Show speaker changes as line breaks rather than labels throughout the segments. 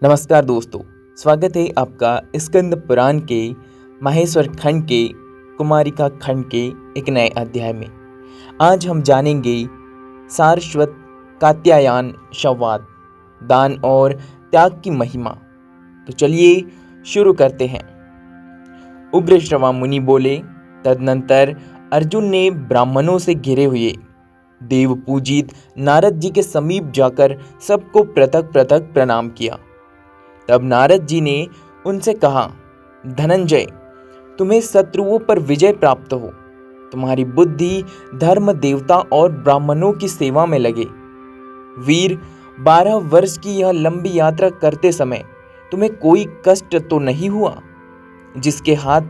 नमस्कार दोस्तों, स्वागत है आपका स्कंद पुराण के माहेश्वर खंड के कुमारिका खंड के एक नए अध्याय में। आज हम जानेंगे सारस्वत कात्यायन संवाद, दान और त्याग की महिमा। तो चलिए शुरू करते हैं। उग्र श्रवा मुनि बोले, तदनंतर अर्जुन ने ब्राह्मणों से घिरे हुए देव पूजित नारद जी के समीप जाकर सबको पृथक पृथक प्रणाम किया। तब नारद जी ने उनसे कहा, धनंजय, तुम्हें शत्रुओं पर विजय प्राप्त हो। तुम्हारी बुद्धि धर्म, देवता और ब्राह्मणों की सेवा में लगे। वीर, 12 वर्ष की यह लंबी यात्रा करते समय तुम्हें कोई कष्ट तो नहीं हुआ? जिसके हाथ,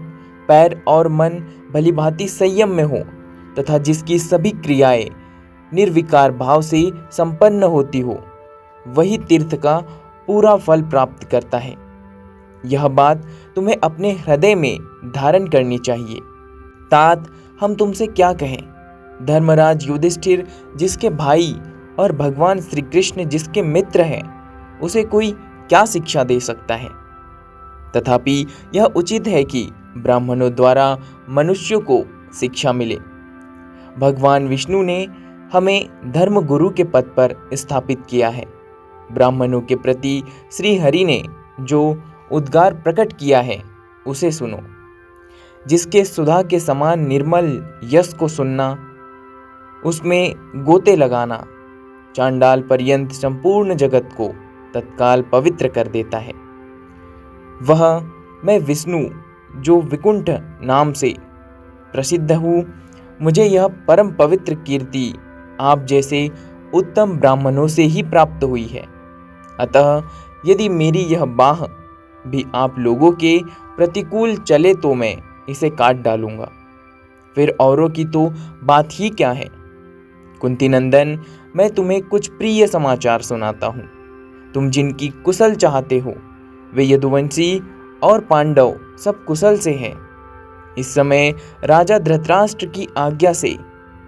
पैर और मन भलीभांति संयम में हो तथा जिसकी सभी क्रियाएं निर्विकार भाव से संपन्न होती हो, वही तीर्थ का पूरा फल प्राप्त करता है। यह बात तुम्हें अपने हृदय में धारण करनी चाहिए। तात, हम तुमसे क्या कहें? धर्मराज युधिष्ठिर जिसके भाई और भगवान श्री कृष्ण जिसके मित्र हैं, उसे कोई क्या शिक्षा दे सकता है? तथापि यह उचित है कि ब्राह्मणों द्वारा मनुष्यों को शिक्षा मिले। भगवान विष्णु ने हमें धर्म गुरु के पद पर स्थापित किया है। ब्राह्मणों के प्रति श्री हरि ने जो उद्गार प्रकट किया है, उसे सुनो। जिसके सुधा के समान निर्मल यश को सुनना, उसमें गोते लगाना, चांडाल पर्यंत संपूर्ण जगत को तत्काल पवित्र कर देता है। वह मैं विष्णु जो विकुंठ नाम से प्रसिद्ध हूँ, मुझे यह परम पवित्र कीर्ति आप जैसे उत्तम ब्राह्मणों से ही प्राप्त हुई है। अतः यदि मेरी यह बाह भी आप लोगों के प्रतिकूल चले तो मैं इसे काट डालूंगा। फिर औरों की तो बात ही क्या है। कुंती नंदन, मैं तुम्हें कुछ प्रिय समाचार सुनाता हूँ। तुम जिनकी कुशल चाहते हो, वे यदुवंशी और पांडव सब कुशल से हैं। इस समय राजा धृतराष्ट्र की आज्ञा से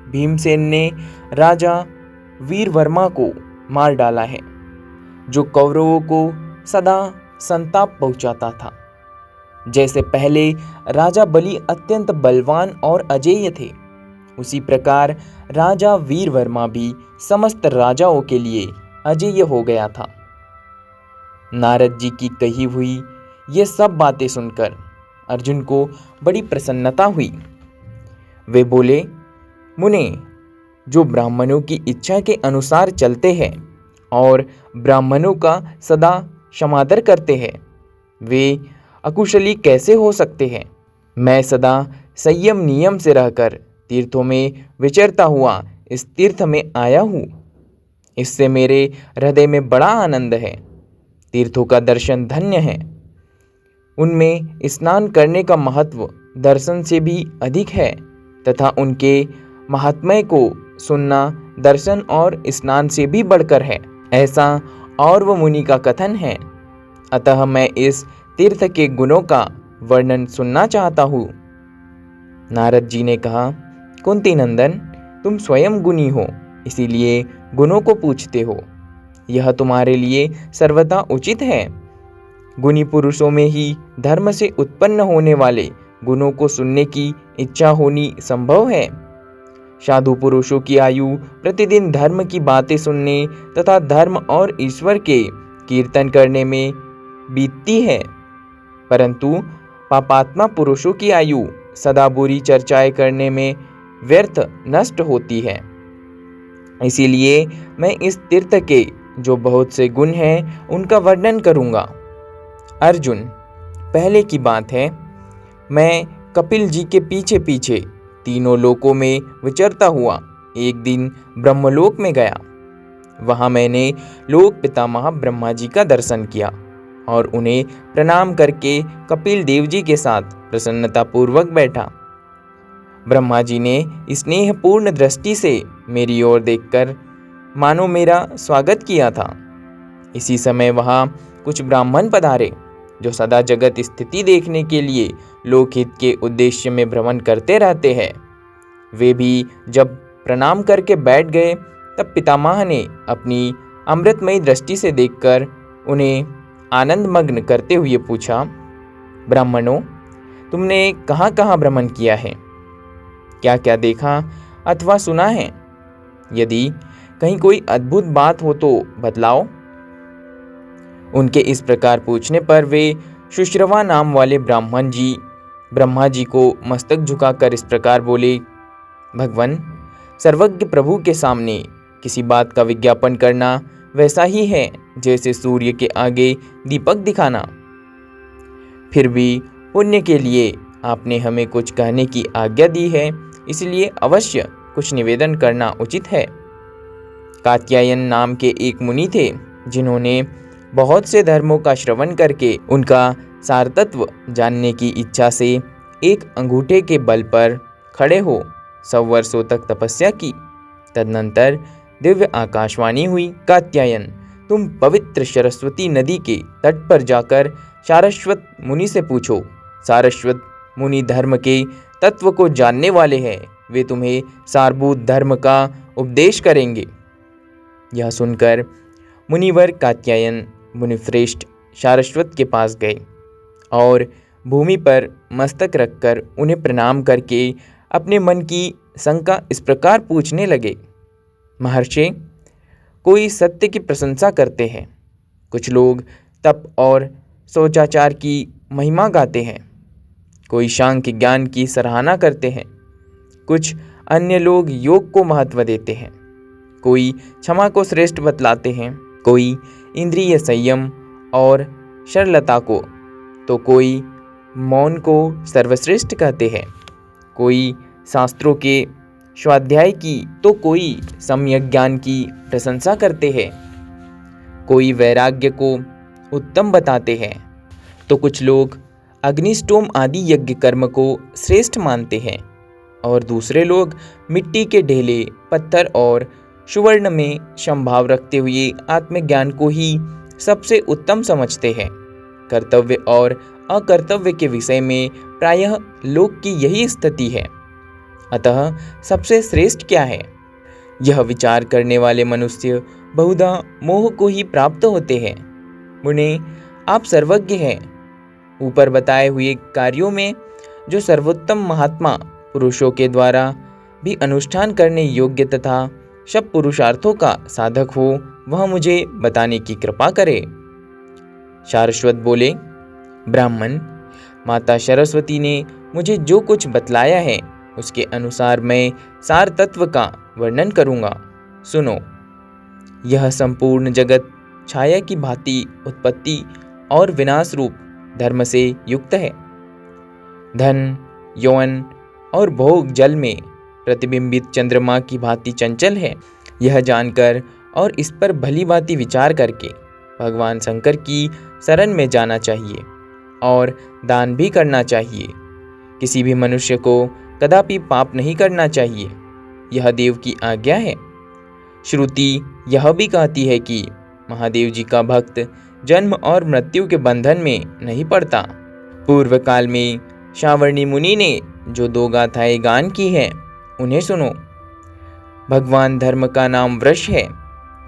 भीमसेन ने राजा वीरवर्मा को मार डाला है, जो कौरवों को सदा संताप पहुंचाता था। जैसे पहले राजा बलि अत्यंत बलवान और अजेय थे, उसी प्रकार राजा वीरवर्मा भी समस्त राजाओं के लिए अजेय हो गया था। नारद जी की कही हुई ये सब बातें सुनकर अर्जुन को बड़ी प्रसन्नता हुई। वे बोले, मुने, जो ब्राह्मणों की इच्छा के अनुसार चलते हैं और ब्राह्मणों का सदा क्षमादर करते हैं, वे अकुशली कैसे हो सकते हैं? मैं सदा संयम नियम से रहकर तीर्थों में विचरता हुआ इस तीर्थ में आया हूँ। इससे मेरे हृदय में बड़ा आनंद है। तीर्थों का दर्शन धन्य है। उनमें स्नान करने का महत्व दर्शन से भी अधिक है तथा उनके महात्म्य को सुनना दर्शन और स्नान से भी बढ़कर है, ऐसा और वो मुनि का कथन है। अतः मैं इस तीर्थ के गुणों का वर्णन सुनना चाहता हूँ। नारद जी ने कहा, कुंती नंदन, तुम स्वयं गुणी हो, इसीलिए गुणों को पूछते हो। यह तुम्हारे लिए सर्वथा उचित है। गुणी पुरुषों में ही धर्म से उत्पन्न होने वाले गुणों को सुनने की इच्छा होनी संभव है। साधु पुरुषों की आयु प्रतिदिन धर्म की बातें सुनने तथा धर्म और ईश्वर के कीर्तन करने में बीतती है, परंतु पापात्मा पुरुषों की आयु सदा बुरी चर्चाएं करने में व्यर्थ नष्ट होती है। इसीलिए मैं इस तीर्थ के जो बहुत से गुण हैं, उनका वर्णन करूंगा। अर्जुन, पहले की बात है, मैं कपिल जी के पीछे पीछे तीनों लोकों में विचरता हुआ एक दिन ब्रह्मलोक में गया। वहां मैंने लोक पितामह ब्रह्मा जी का दर्शन किया और उन्हें प्रणाम करके कपिल देव जी के साथ प्रसन्नता पूर्वक बैठा। ब्रह्मा जी ने स्नेहपूर्ण दृष्टि से मेरी ओर देखकर मानो मेरा स्वागत किया था। इसी समय वहां कुछ ब्राह्मण पधारे, जो सदा जगत स्थिति देखने के लिए लोकहित के उद्देश्य में भ्रमण करते रहते हैं। वे भी जब प्रणाम करके बैठ गए, तब पितामह ने अपनी अमृतमयी दृष्टि से देखकर उन्हें आनंद मग्न करते हुए पूछा, ब्राह्मणों, तुमने कहाँ कहाँ भ्रमण किया है? क्या क्या देखा अथवा सुना है? यदि कहीं कोई अद्भुत बात हो तो बतलाओ। उनके इस प्रकार पूछने पर वे शुश्रवा नाम वाले ब्रह्मा जी को मस्तक झुकाकर इस प्रकार बोले, भगवान, सर्वज्ञ प्रभु के सामने किसी बात का विज्ञापन करना वैसा ही है जैसे सूर्य के आगे दीपक दिखाना। फिर भी पुण्य के लिए आपने हमें कुछ कहने की आज्ञा दी है, इसलिए अवश्य कुछ निवेदन करना उचित है। कात्यायन नाम के एक मुनि थे, जिन्होंने बहुत से धर्मों का श्रवण करके उनका सारतत्व जानने की इच्छा से एक अंगूठे के बल पर खड़े हो 100 वर्षों तक तपस्या की। तदनंतर दिव्य आकाशवाणी हुई, कात्यायन, तुम पवित्र सरस्वती नदी के तट पर जाकर सारस्वत मुनि से पूछो। सारस्वत मुनि धर्म के तत्व को जानने वाले हैं, वे तुम्हें सारभूत धर्म का उपदेश करेंगे। यह सुनकर मुनिवर कात्यायन मुनिश्रेष्ठ सारस्वत के पास गए और भूमि पर मस्तक रखकर उन्हें प्रणाम करके अपने मन की शंका इस प्रकार पूछने लगे, महर्षि, कोई सत्य की प्रशंसा करते हैं, कुछ लोग तप और शौचाचार की महिमा गाते हैं, कोई सांख्य ज्ञान की सराहना करते हैं, कुछ अन्य लोग योग को महत्व देते हैं, कोई क्षमा को श्रेष्ठ बतलाते हैं, कोई इंद्रिय संयम और सरलता को, तो कोई मौन को सर्वश्रेष्ठ कहते हैं, कोई शास्त्रों के स्वाध्याय की तो कोई सम्यक ज्ञान की प्रशंसा करते हैं, कोई वैराग्य को उत्तम बताते हैं, तो कुछ लोग अग्निष्टोम आदि यज्ञ कर्म को श्रेष्ठ मानते हैं और दूसरे लोग मिट्टी के ढेले, पत्थर और सुवर्ण में समभाव रखते हुए आत्मज्ञान को ही सबसे उत्तम समझते हैं। कर्तव्य और अकर्तव्य के विषय में प्रायः लोक की यही स्थिति है। अतः सबसे श्रेष्ठ क्या है, यह विचार करने वाले मनुष्य बहुधा मोह को ही प्राप्त होते हैं। मुने, आप सर्वज्ञ हैं। ऊपर बताए हुए कार्यों में जो सर्वोत्तम महात्मा पुरुषों के द्वारा भी अनुष्ठान करने योग्य तथा सब पुरुषार्थों का साधक हो, वह मुझे बताने की कृपा करे। सारस्वत बोले, ब्राह्मण, माता सरस्वती ने मुझे जो कुछ बतलाया है उसके अनुसार मैं सार तत्व का वर्णन करूँगा। सुनो। यह संपूर्ण जगत छाया की भांति उत्पत्ति और विनाश रूप धर्म से युक्त है। धन, यौवन और भोग जल में प्रतिबिंबित चंद्रमा की भांति चंचल है। यह जानकर और इस पर भली भांति विचार करके भगवान शंकर की शरण में जाना चाहिए और दान भी करना चाहिए। किसी भी मनुष्य को कदापि पाप नहीं करना चाहिए, यह देव की आज्ञा है। श्रुति यह भी कहती है कि महादेव जी का भक्त जन्म और मृत्यु के बंधन में नहीं पड़ता। पूर्व काल में सावर्णी मुनि ने जो 2 गाथाएं गान की हैं, उन्हें सुनो। भगवान धर्म का नाम वृष है,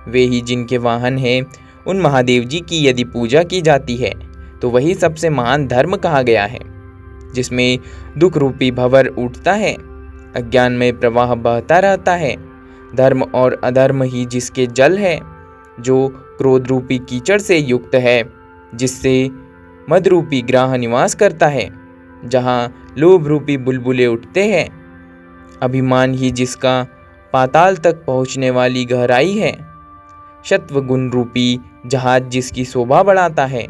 वे ही जिनके वाहन हैं, उन महादेव जी की यदि पूजा की जाती है तो वही सबसे महान धर्म कहा गया है, जिसमें दुख रूपी भंवर उठता है, अज्ञान में प्रवाह बहता रहता है। धर्म और अधर्म ही जिसके जल है, जो क्रोध रूपी कीचड़ से युक्त है, जिससे मद रूपी ग्राह निवास करता है, जहाँ लोभ रूपी बुलबुले उठते हैं। अभिमान ही जिसका पाताल तक पहुँचने वाली गहराई है। सत्व गुण रूपी जहाज जिसकी शोभा बढ़ाता है।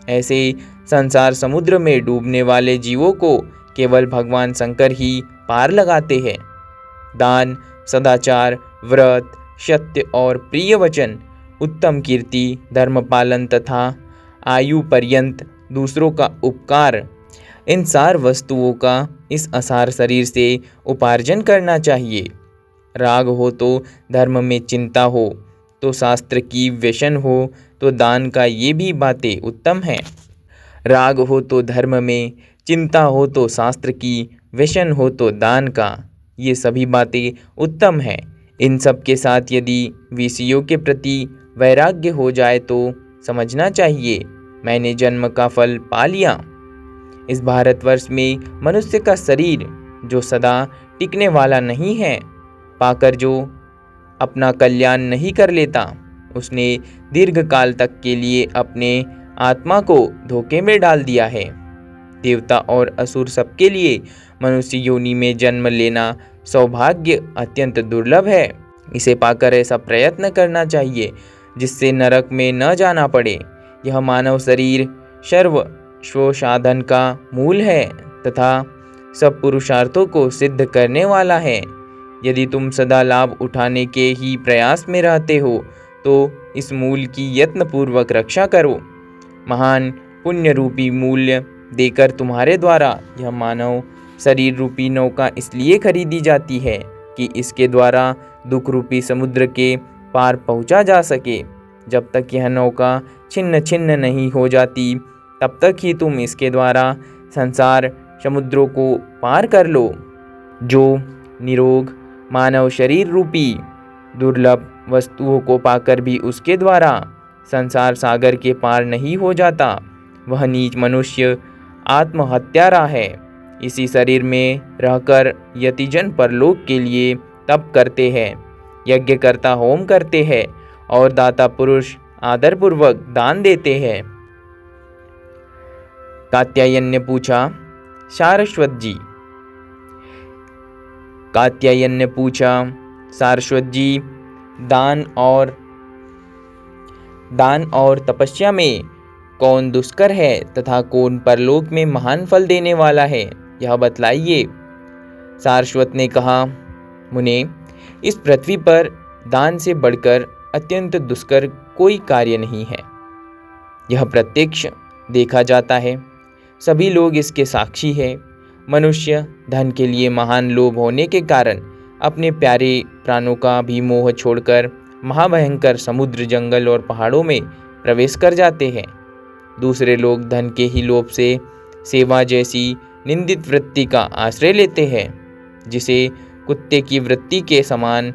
ऐसे संसार समुद्र में डूबने वाले जीवों को केवल भगवान शंकर ही पार लगाते हैं। दान, सदाचार, व्रत, सत्य और प्रिय वचन, उत्तम कीर्ति, धर्म पालन तथा आयु पर्यंत दूसरों का उपकार, इन सार वस्तुओं का इस असार शरीर से उपार्जन करना चाहिए। राग हो तो धर्म में चिंता हो, तो शास्त्र की व्यसन हो, तो दान का ये भी बातें उत्तम हैं। राग हो तो धर्म में, चिंता हो तो शास्त्र की, व्यसन हो तो दान का, ये सभी बातें उत्तम हैं। इन सब के साथ यदि विषयों के प्रति वैराग्य हो जाए तो समझना चाहिए मैंने जन्म का फल पा लिया। इस भारतवर्ष में मनुष्य का शरीर जो सदा टिकने वाला नहीं है, पाकर जो अपना कल्याण नहीं कर लेता, उसने दीर्घ काल तक के लिए अपने आत्मा को धोखे में डाल दिया है। देवता और असुर सबके लिए मनुष्य योनि में जन्म लेना सौभाग्य अत्यंत दुर्लभ है। इसे पाकर ऐसा प्रयत्न करना चाहिए जिससे नरक में न जाना पड़े। यह मानव शरीर सर्व स्वसाधन का मूल है तथा सब पुरुषार्थों को सिद्ध करने वाला है। यदि तुम सदा लाभ उठाने के ही प्रयास में रहते हो तो इस मूल की यत्नपूर्वक रक्षा करो। महान पुण्य रूपी मूल्य देकर तुम्हारे द्वारा यह मानव शरीर रूपी नौका इसलिए खरीदी जाती है कि इसके द्वारा दुख रूपी समुद्र के पार पहुंचा जा सके। जब तक यह नौका छिन्न छिन्न नहीं हो जाती, तब तक ही तुम इसके द्वारा संसार समुद्रों को पार कर लो। जो निरोग मानव शरीर रूपी दुर्लभ वस्तुओं को पाकर भी उसके द्वारा संसार सागर के पार नहीं हो जाता, वह नीच मनुष्य आत्महत्यारा है। इसी शरीर में रहकर यतिजन परलोक के लिए तप करते हैं, यज्ञ करता होम करते हैं और दाता पुरुष आदरपूर्वक दान देते हैं। कात्यायन ने पूछा, सारस्वत जी। कात्यायन ने पूछा, सारस्वत जी, दान और तपस्या में कौन दुष्कर है तथा कौन परलोक में महान फल देने वाला है, यह बतलाइए। सारस्वत ने कहा, मुने, इस पृथ्वी पर दान से बढ़कर अत्यंत दुष्कर कोई कार्य नहीं है। यह प्रत्यक्ष देखा जाता है, सभी लोग इसके साक्षी हैं। मनुष्य धन के लिए महान लोभ होने के कारण अपने प्यारे प्राणों का भी मोह छोड़कर महाभयंकर समुद्र, जंगल और पहाड़ों में प्रवेश कर जाते हैं। दूसरे लोग धन के ही लोभ से सेवा जैसी निंदित वृत्ति का आश्रय लेते हैं, जिसे कुत्ते की वृत्ति के समान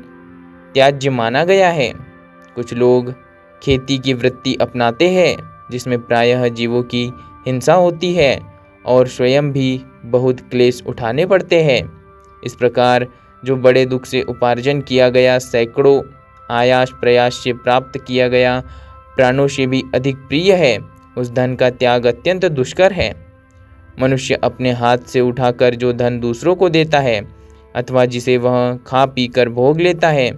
त्याज्य माना गया है। कुछ लोग खेती की वृत्ति अपनाते हैं, जिसमें प्रायः जीवों की हिंसा होती है और स्वयं भी बहुत क्लेश उठाने पड़ते हैं। इस प्रकार जो बड़े दुख से उपार्जन किया गया, सैकड़ों आयास प्रयास से प्राप्त किया गया प्राणों से भी अधिक प्रिय है, उस धन का त्याग अत्यंत दुष्कर है। मनुष्य अपने हाथ से उठाकर जो धन दूसरों को देता है अथवा जिसे वह खा पी कर भोग लेता है,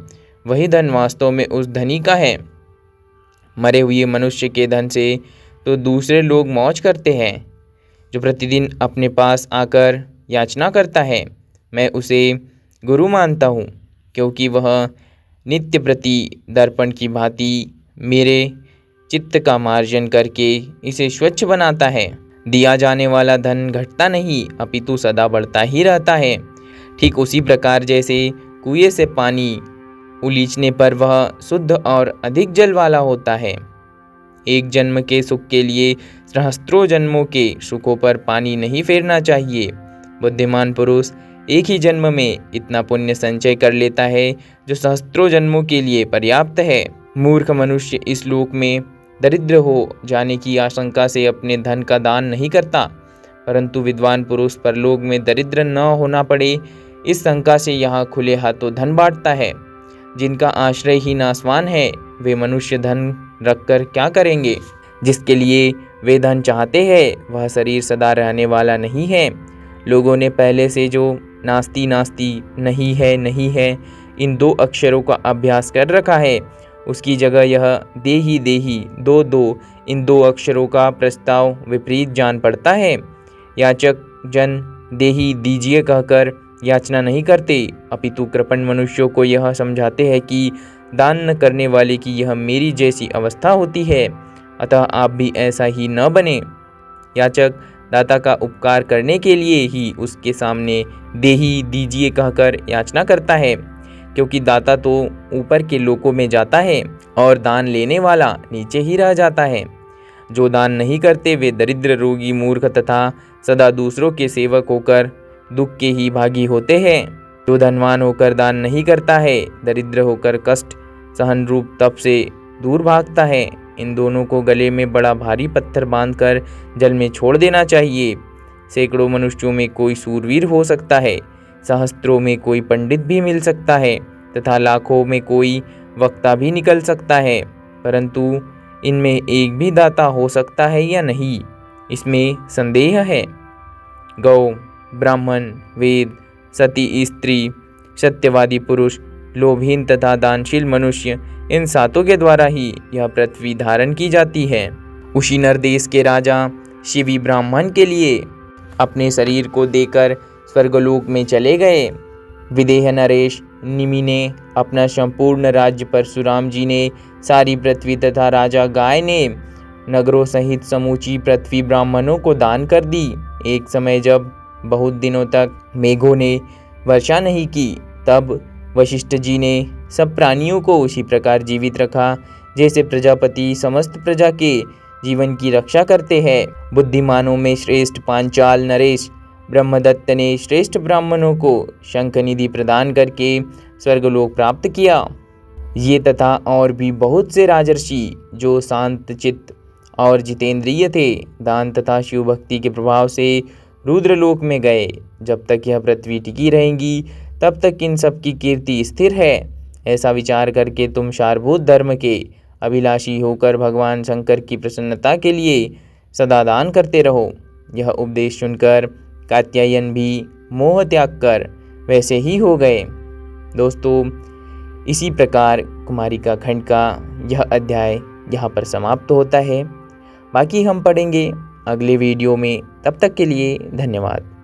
वही धन वास्तव में उस धनी का है। मरे हुए मनुष्य के धन से तो दूसरे लोग मौज करते हैं। जो प्रतिदिन अपने पास आकर याचना करता है, मैं उसे गुरु मानता हूँ, क्योंकि वह नित्य प्रति दर्पण की भांति मेरे चित्त का मार्जन करके इसे स्वच्छ बनाता है। दिया जाने वाला धन घटता नहीं, अपितु सदा बढ़ता ही रहता है। ठीक उसी प्रकार जैसे कुएं से पानी उलीचने पर वह शुद्ध और अधिक जल वाला होता है। एक जन्म के सुख के लिए सहस्त्रों जन्मों के सुखों पर पानी नहीं फेरना चाहिए। बुद्धिमान पुरुष एक ही जन्म में इतना पुण्य संचय कर लेता है जो सहस्त्रों जन्मों के लिए पर्याप्त है। मूर्ख मनुष्य इस लोक में दरिद्र हो जाने की आशंका से अपने धन का दान नहीं करता, परंतु विद्वान पुरुष परलोक में दरिद्र न होना पड़े, इस शंका से यहाँ खुले हाथों धन बांटता है। जिनका आश्रय ही नासवान है, वे मनुष्य धन रखकर क्या करेंगे? जिसके लिए वे धन चाहते हैं, वह शरीर सदा रहने वाला नहीं है। लोगों ने पहले से जो नास्ति नास्ति, नहीं है, इन दो अक्षरों का अभ्यास कर रखा है, उसकी जगह यह देही देही दो इन दो अक्षरों का प्रस्ताव विपरीत जान पड़ता है। याचक जन देही दीजिए कहकर याचना नहीं करते, अपितु कृपण मनुष्यों को यह समझाते हैं कि दान न करने वाले की यह मेरी जैसी अवस्था होती है, अतः आप भी ऐसा ही न बने। याचक दाता का उपकार करने के लिए ही उसके सामने देही दीजिए कहकर याचना करता है, क्योंकि दाता तो ऊपर के लोकों में जाता है और दान लेने वाला नीचे ही रह जाता है। जो दान नहीं करते वे दरिद्र, रोगी, मूर्ख तथा सदा दूसरों के सेवक होकर दुख के ही भागी होते हैं। जो धनवान होकर दान नहीं करता है, दरिद्र होकर कष्ट सहन रूप तप से दूर भागता है। इन दोनों को गले में बड़ा भारी पत्थर बांधकर जल में छोड़ देना चाहिए। सैकड़ों मनुष्यों में कोई सूरवीर हो सकता है, सहस्त्रों में कोई पंडित भी मिल सकता है तथा लाखों में कोई वक्ता भी निकल सकता है, परंतु इनमें एक भी दाता हो सकता है या नहीं, इसमें संदेह है। गौ, ब्राह्मण, वेद, सती स्त्री, सत्यवादी पुरुष, लोभहीन तथा दानशील मनुष्य, इन सातों के द्वारा ही यह पृथ्वी धारण की जाती है। उसी नरदेश के राजा शिवी ब्राह्मण के लिए अपने शरीर को देकर स्वर्गलोक में चले गए। विदेह नरेश निमि ने अपना संपूर्ण राज्य परशुराम जी ने सारी पृथ्वी तथा राजा गाय ने नगरों सहित समूची पृथ्वी ब्राह्मणों को दान कर दी। एक समय जब बहुत दिनों तक मेघों ने वर्षा नहीं की, तब वशिष्ठ जी ने सब प्राणियों को उसी प्रकार जीवित रखा जैसे प्रजापति समस्त प्रजा के जीवन की रक्षा करते हैं। बुद्धिमानों में श्रेष्ठ पांचाल नरेश ब्रह्मदत्त ने श्रेष्ठ ब्राह्मणों को शंख निधि प्रदान करके स्वर्गलोक प्राप्त किया। ये तथा और भी बहुत से राजर्षि जो शांत चित्त और जितेंद्रिय थे, दान तथा शिव भक्ति के प्रभाव से रुद्रलोक में गए। जब तक यह पृथ्वी टिकी रहेगी तब तक इन सब की कीर्ति स्थिर है। ऐसा विचार करके तुम सारभूत धर्म के अभिलाषी होकर भगवान शंकर की प्रसन्नता के लिए सदा दान करते रहो। यह उपदेश सुनकर कात्यायन भी मोह त्याग कर वैसे ही हो गए। दोस्तों, इसी प्रकार कुमारिका खंड का यह अध्याय यहाँ पर समाप्त होता है। बाकी हम पढ़ेंगे अगले वीडियो में। तब तक के लिए धन्यवाद।